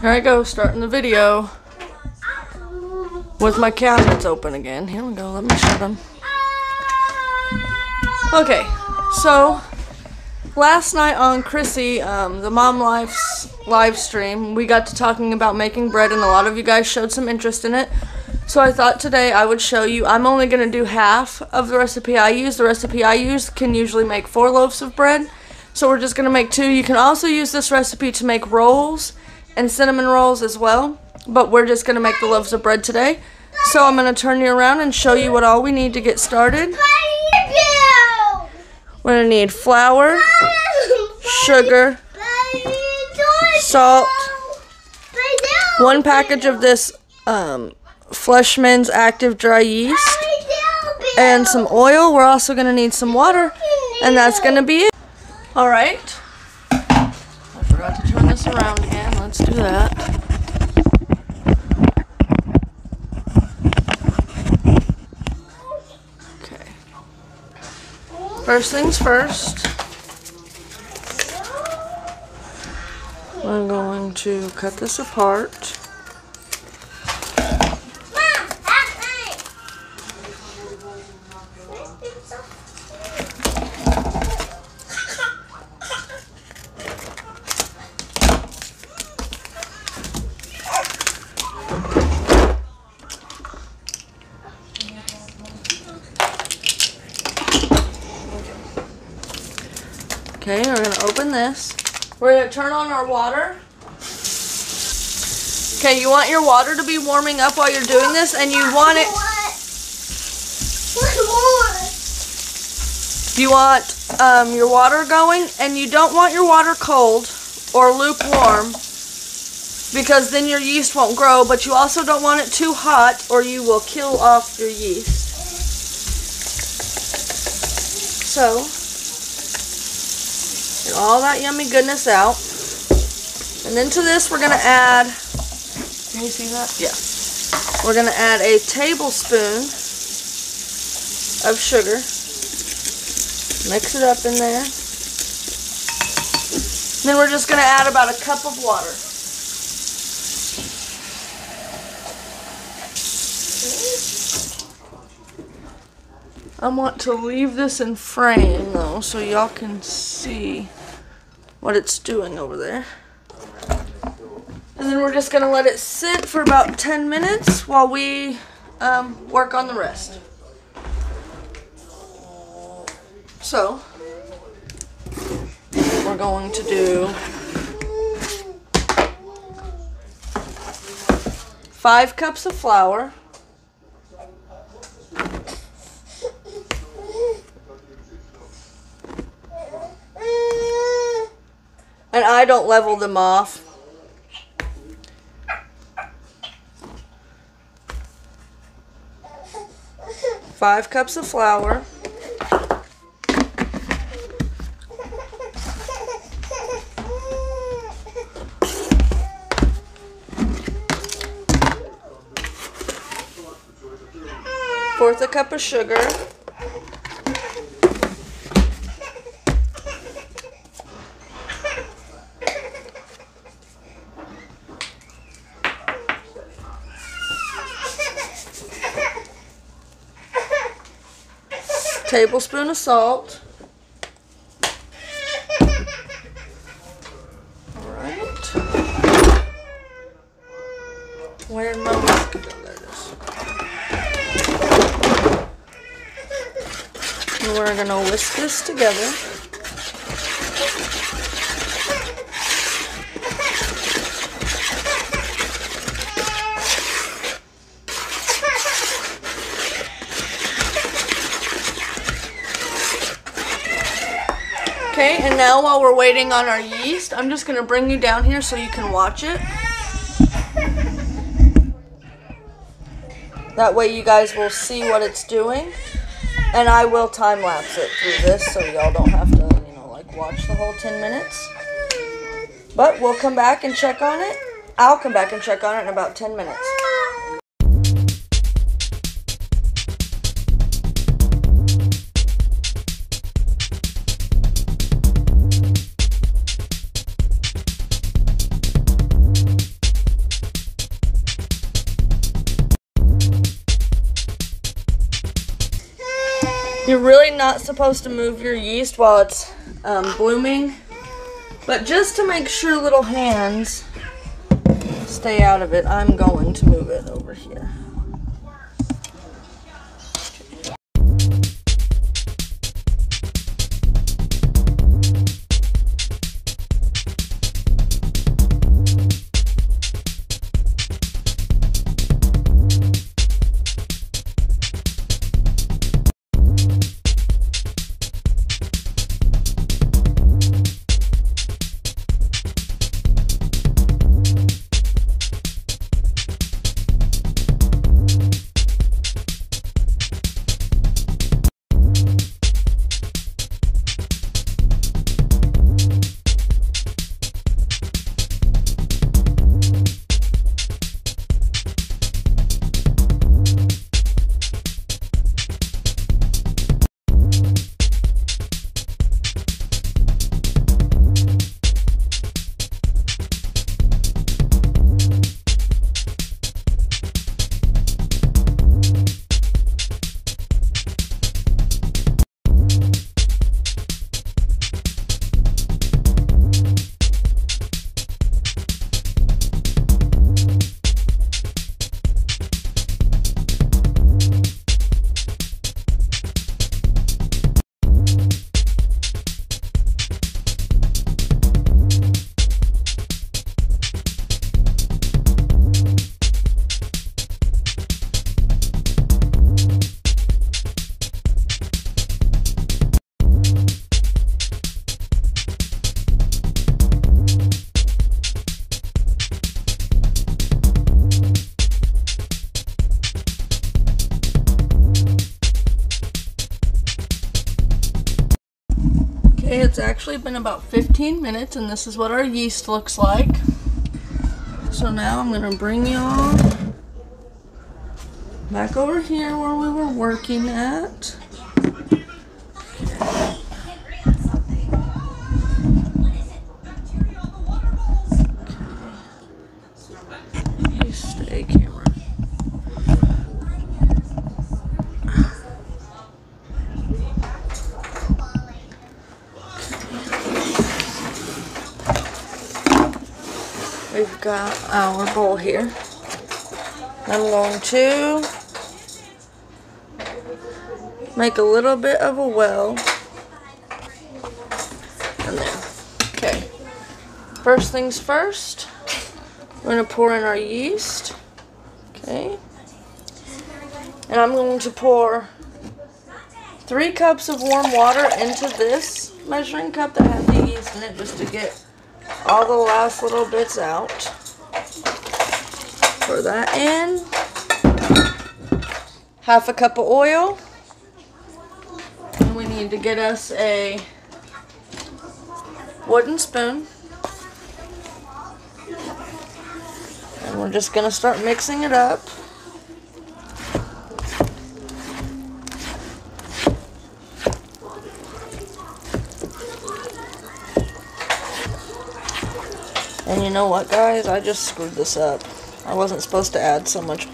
Here I go, starting the video with my cabinets open again. Here we go, let me shut them. Okay, so last night on Chrissy, the Mom Life's live stream, we got to talking about making bread, and a lot of you guys showed some interest in it. So I thought today I would show you. I'm only going to do half of the recipe I use. The recipe I use can usually make 4 loaves of bread, so we're just going to make 2. You can also use this recipe to make rolls and cinnamon rolls as well, but we're just going to make the loaves of bread today. So I'm going to turn you around and show you what all we need to get started. We're going to need flour, sugar, salt, 1 package of this Fleshman's Active Dry Yeast, and some oil. We're also going to need some water, and that's going to be it. Alright, I forgot to turn this around again. Let's do that. Okay. First things first, we're going to cut this apart. Okay, we're going to open this. We're going to turn on our water. Okay, you want your water to be warming up while you're doing this, and you want it... You want your water going, and you don't want your water cold or lukewarm, because then your yeast won't grow, but you also don't want it too hot, or you will kill off your yeast. So... get all that yummy goodness out. And then to this we're going to add, can you see that? Yeah. We're going to add a tablespoon of sugar. Mix it up in there. Then we're just going to add about a cup of water. I want to leave this in frame though, so y'all can see what it's doing over there. And then we're just going to let it sit for about 10 minutes while we work on the rest. So, we're going to do 5 cups of flour. And I don't level them off. Five cups of flour. Fourth a cup of sugar. Tablespoon of salt. Alright. Where'd my whisk go? There it is. And we're going to whisk this together. Okay, and now while we're waiting on our yeast, I'm just going to bring you down here so you can watch it. That way you guys will see what it's doing. And I will time-lapse it through this so y'all don't have to, you know, like watch the whole 10 minutes. But we'll come back and check on it. I'll come back and check on it in about 10 minutes. You're really not supposed to move your yeast while it's blooming, but just to make sure little hands stay out of it, I'm going to move it over here. It's actually been about 15 minutes and this is what our yeast looks like. So now I'm going to bring y'all back over here where we were working at. Stay, camera. We've got our bowl here. I'm going to make a little bit of a well in there. Okay. First things first, we're going to pour in our yeast. Okay. And I'm going to pour 3 cups of warm water into this measuring cup that has the yeast in it just to get all the last little bits out. Pour that in. Half a cup of oil. And we need to get us a wooden spoon. And we're just going to start mixing it up. And you know what, guys? I just screwed this up. I wasn't supposed to add so much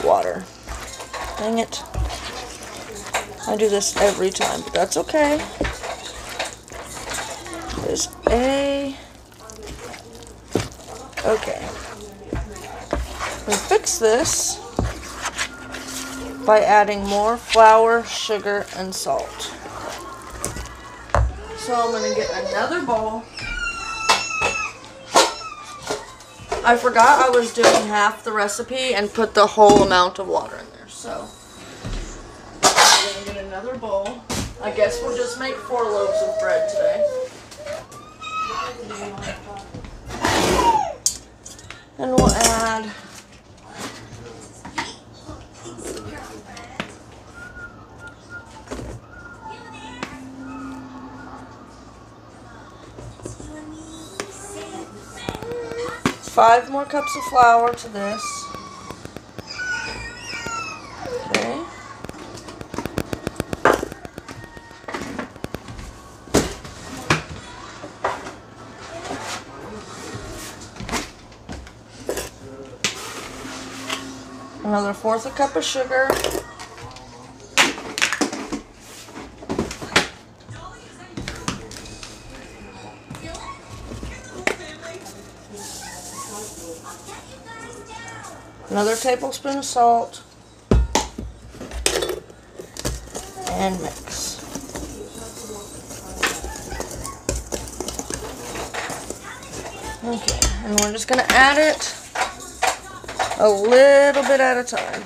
water. Dang it. I do this every time, but that's okay. There's a... Okay. We fix this by adding more flour, sugar, and salt. So I'm going to get another bowl. I forgot I was doing half the recipe and put the whole amount of water in there. So I'm going to get another bowl. I guess we'll just make 4 loaves of bread today. And we'll add five more cups of flour to this. Okay. Another 1/4 cup of sugar. Another tablespoon of salt. And mix. Okay, and we're just going to add it a little bit at a time.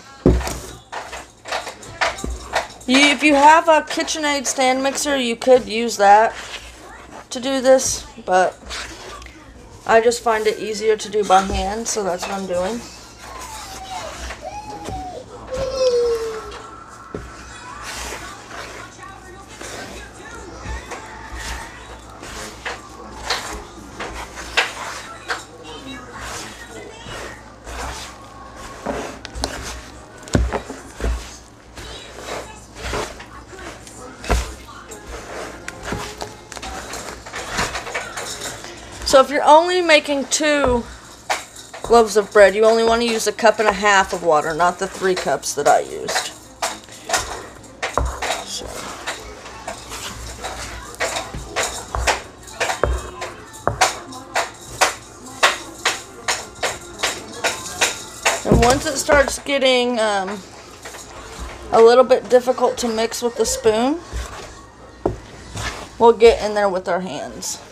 If you have a KitchenAid stand mixer, you could use that to do this, but I just find it easier to do by hand, so that's what I'm doing. So if you're only making 2 loaves of bread, you only want to use 1.5 cups of water, not the 3 cups that I used. So. And once it starts getting a little bit difficult to mix with the spoon, we'll get in there with our hands.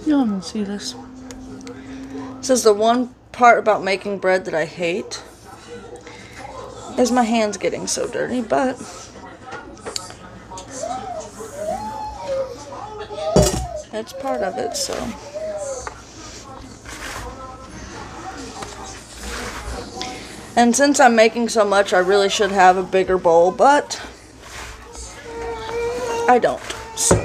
You don't see this. This is the one part about making bread that I hate, is my hands getting so dirty, but it's part of it, so. And since I'm making so much, I really should have a bigger bowl, but I don't, so.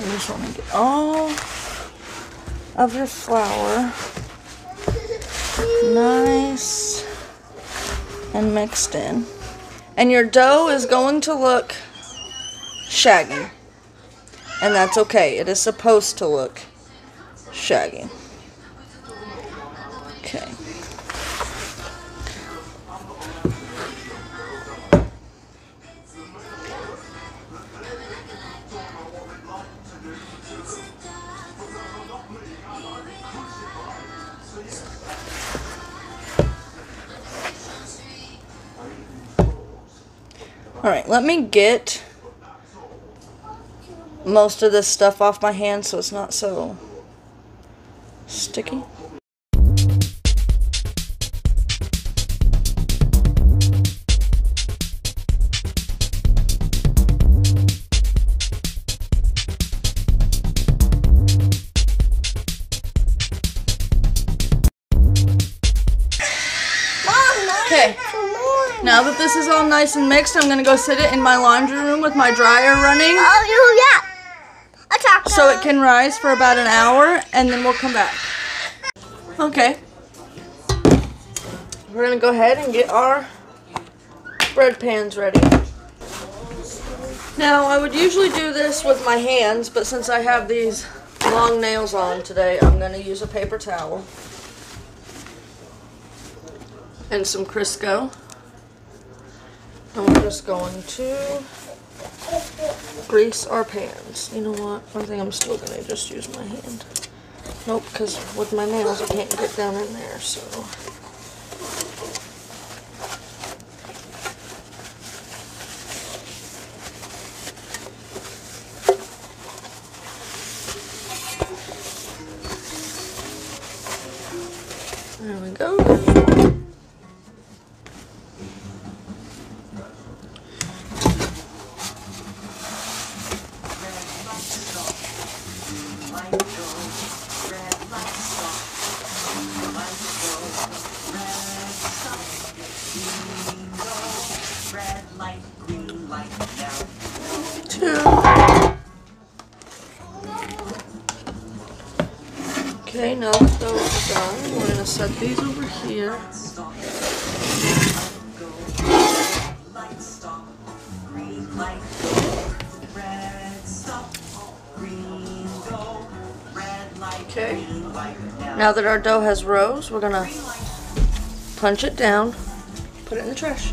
I just want to get all of your flour nice and mixed in. And your dough is going to look shaggy. And that's okay. It is supposed to look shaggy. Okay. Alright, let me get most of this stuff off my hands so it's not so sticky. Okay. Now that this is all nice and mixed, I'm going to go sit it in my laundry room with my dryer running. Oh, yeah. So it can rise for about an hour, and then we'll come back. Okay. We're going to go ahead and get our bread pans ready. Now, I would usually do this with my hands, but since I have these long nails on today, I'm going to use a paper towel and some Crisco. And we're just going to grease our pans. You know what? I think I'm still going to just use my hand. Nope, because with my nails I can't get down in there, so. There we go. Okay, now that those are done, we're going to set these over here. Okay, now that our dough has rows, we're going to punch it down, put it in the trash.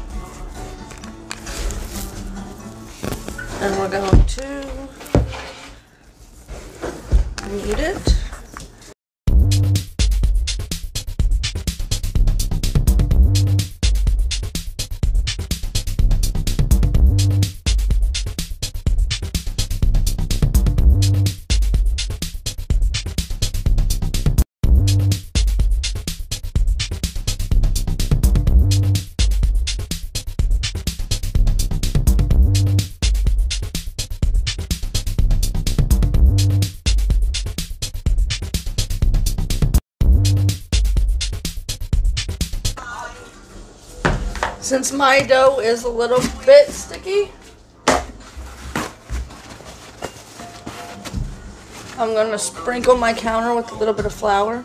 And we're going to knead it. Since my dough is a little bit sticky, I'm going to sprinkle my counter with a little bit of flour.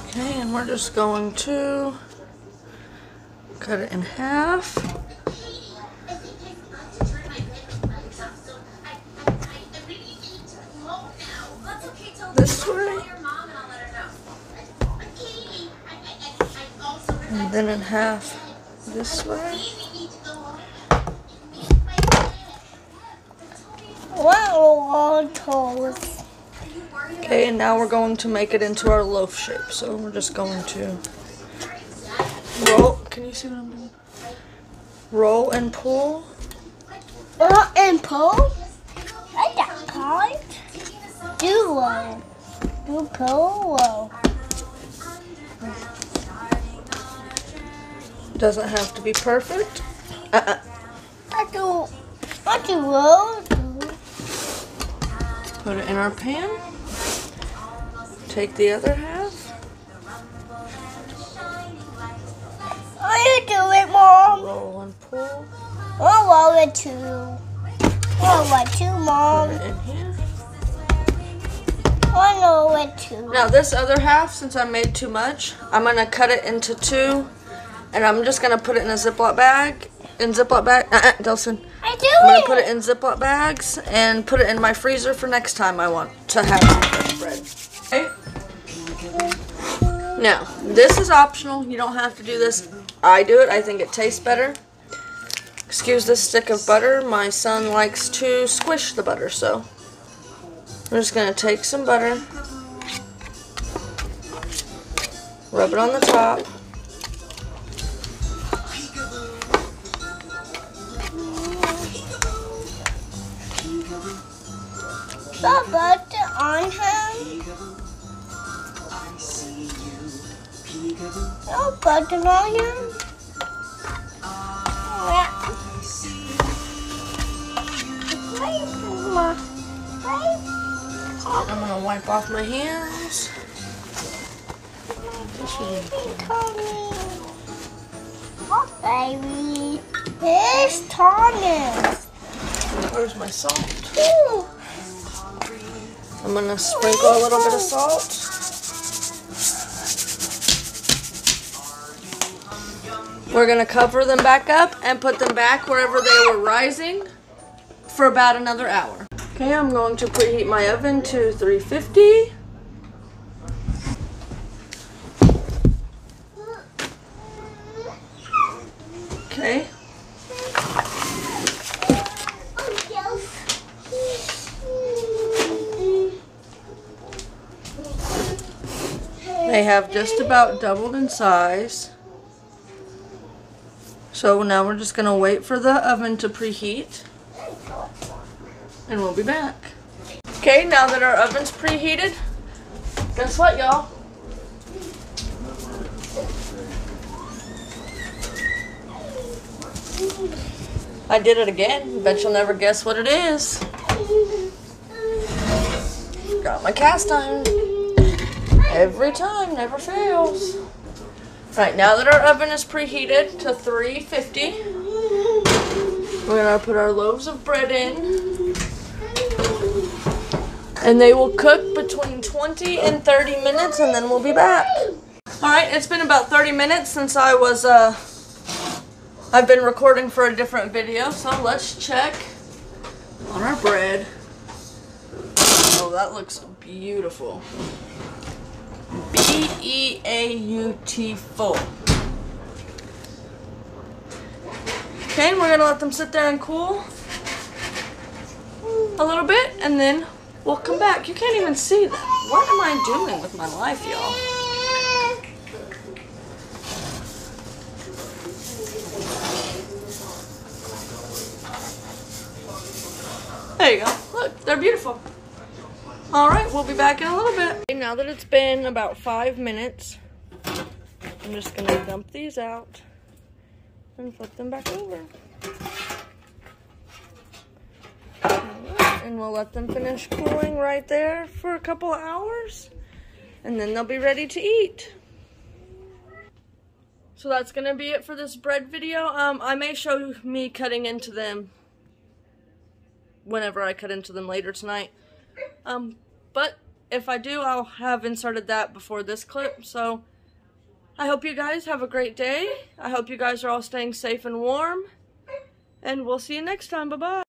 Okay, and we're just going to cut it in half. This way. And then in half this way. Wow, toes. Okay, and now we're going to make it into our loaf shape. So we're just going to roll. Can you see what I'm doing? Roll and pull. And pull? Like that part? Duo. Do pull. Doesn't have to be perfect. I do roll. Put it in our pan. Take the other half. How you do it, Mom? Roll and pull. I'll roll it too. Roll it too, Mom. Put it in here. I'll roll it too. Now this other half, since I made too much, I'm going to cut it into two. And I'm just going to put it in a Ziploc bag. Delson. I do I'm going to put it in Ziploc bags and put it in my freezer for next time I want to have some fresh bread. Okay? Now, this is optional. You don't have to do this. I do it. I think it tastes better. Excuse this stick of butter. My son likes to squish the butter, so I'm just going to take some butter, rub it on the top. The butter on him. No butter on him. I'm going to wipe off my hands. Oh, baby. Here's Thomas. Where's my salt? Ooh. I'm going to sprinkle a little bit of salt. We're gonna cover them back up and put them back wherever they were rising for about another hour. Okay, I'm going to preheat my oven to 350. Okay. They have just about doubled in size. So now we're just gonna wait for the oven to preheat. And we'll be back. Okay, now that our oven's preheated, guess what, y'all? I did it again. Bet you'll never guess what it is. Got my cast iron. Every time, never fails. Right, now that our oven is preheated to 350, we're gonna put our loaves of bread in. And they will cook between 20 and 30 minutes, and then we'll be back. Alright, it's been about 30 minutes since I've been recording for a different video, so let's check on our bread. Oh, that looks beautiful. B-E-A-U-T-ful. Okay, and we're gonna let them sit there and cool a little bit, and then we'll come back. You can't even see that. What am I doing with my life, y'all? There you go. Look, they're beautiful. Alright, we'll be back in a little bit. Now that it's been about 5 minutes, I'm just going to dump these out and flip them back over. Alright, and we'll let them finish cooling right there for a couple of hours, and then they'll be ready to eat. So that's going to be it for this bread video. I may show me cutting into them whenever I cut into them later tonight. But if I do, I'll have inserted that before this clip. So I hope you guys have a great day. I hope you guys are all staying safe and warm. And we'll see you next time. Bye-bye.